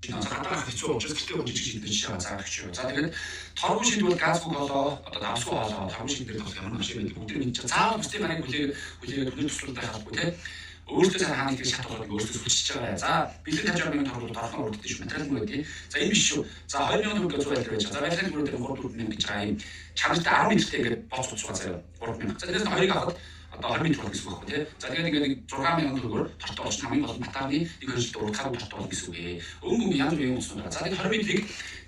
хатаах хэцүү учраас гэртээ хожиж шийдэж байгаа заах гэж юу. За тэгээд торгон шийдвэл газгүй болоо одоо давсгүй болоо торгон шийдэл болох ямар машин байдаг бүгд мэдчихэ. Заавал бусдын барыг хүлээгээд хүний туслалтай хахгүй те. Өөртөө сайн хааны гэж шатгаад өөртөө хүчиж байгаа. За бэлэг 50,000 төгрөг торгон урддаг шүү. Материал мөнгө гэдэг. За энэ биш шүү. За 2,000 төгрөг зур байлгүй байж. За байрны мөрөд 3,000 гэж байгаа юм. Чанартай 10 мэттэй ингээд боц цуцгаа заяа 3,000. За тэрээс хоёрыг авахад одоо 20 метр гэсэн үг байхгүй тий. За тэгээд ингээд 6,000 төгрөгөөр тортоо олж хамгийн гол матааны нэг хөрөлт урдхаар тортоо гэсэн үг ээ. Өнгө янз бүрийн юм байна. За тэгээд 20 метрийг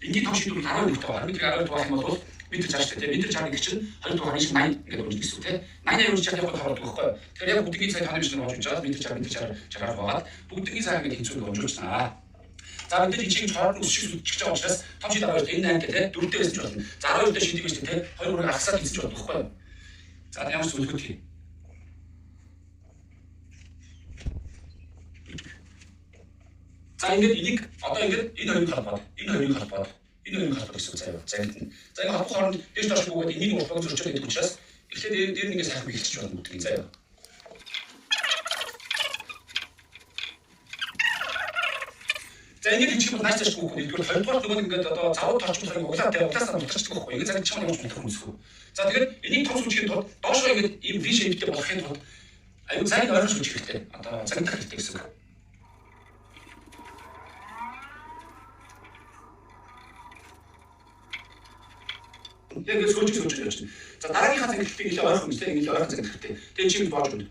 ингээд тоо шийдвэр 10 метр байгаа. 20 метрийг 10 байх юм бол метр цааштай тий. Метр цааштай гэж чинь 20 дугаар шиг 80 ингээд үрж гэсэн үг тий. 80 явж чадах явах хараад байхгүй. Тэгэхээр яг бүгдийн цаг 5 минут болж байгаа. Метр цаашаар байгаад бүгдийн цаг ингээд хинцүү онжуулснаа. За бид чинь чард үсчих гэж байгаа учраас том шийдвэр аваад энэ 8 тий 4 дээрээс ч болно. За 12 дээр шийдэх гэж тий 2 үрийг агсаад хийчих болно байхгүй. За ямар ч үлгэр тий. За ингээд энийг одоо ингээд энэ хоёрыг холбоод гэсэн заяа. За энэ хатуу хооронд дэж тоош бөгөөд энийг уртлагын зөрчил гэдэг учраас эхлээд дээр нэгээ сайхан бэлтчих болно гэдэг юм заяа. За ингээд хийчих юм нааш тааш гүөх нэгдүгээр 20 дугаар нөгөө ингээд одоо завууд торчмол хоёрын углаасаа мултарчдаг байхгүй. Ингээд зэрэг чамд ямар ч мултах хүмүүсгүй. За тэгээд энийг том сүлжихийн тулд доошоо ингээд ийм V shape-тэй болохын тулд аюу цагийг ойлгож үзэх хэрэгтэй. Одоо цагтах хэрэгтэй гэсэн үг. Тэгээд сүүж явчихна. За дараагийнхаа цагтыг нэлээд ойлгох юм тийм нэлээд ойлгох цаг хэрэгтэй. Тэгээд чимд боож өгнө.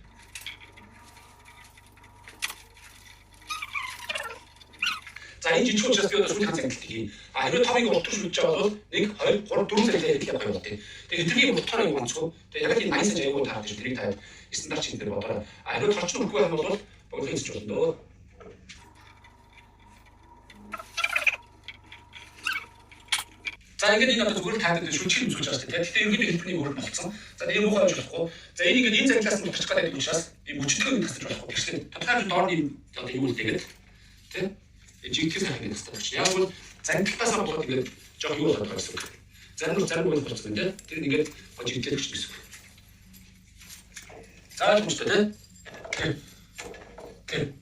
За энэ жижиг учраас би одоо сүүлийн цаг хэлтгийг. Хэрвээ товыг уртж шүлж байгаа бол 1 2 3 4 цаг хэлэх явах юм тий. Тэгээд хэтрийг уртахаар юм онцгой. Тэгээд яг энэ 80 цаг аягүй таарч тэрийг та стандарт чинь дээр бодороо. Хэрвээ торч өгөхгүй байх юм бол богино хийж болно дөө. За ингээд энэ одоо зүгээр таадаг шүлжих юм сууж байгаа шүү дээ. Тэгэхдээ ерөнхийдөө хэлбэрний өөр болцсон. За энэ муухай болж болохгүй. За энийг ингээд энэ цаглаас нь болчих гэдэг учраас ийм хүчтэйг нэг тасч болохгүй. Тэгэхээр тодорхой доор ийм одоо юу л тэгээд тий. Жигтгэс хахыг нэстэж. Яг бол загталтаас болоод ингээд жоох юу болоод байгаа гэсэн үг. Зарим бол болчихсон тийм. Тэр ингээд жигтгэх гэсэн үг. За ч юм шүү дээ. Тэг.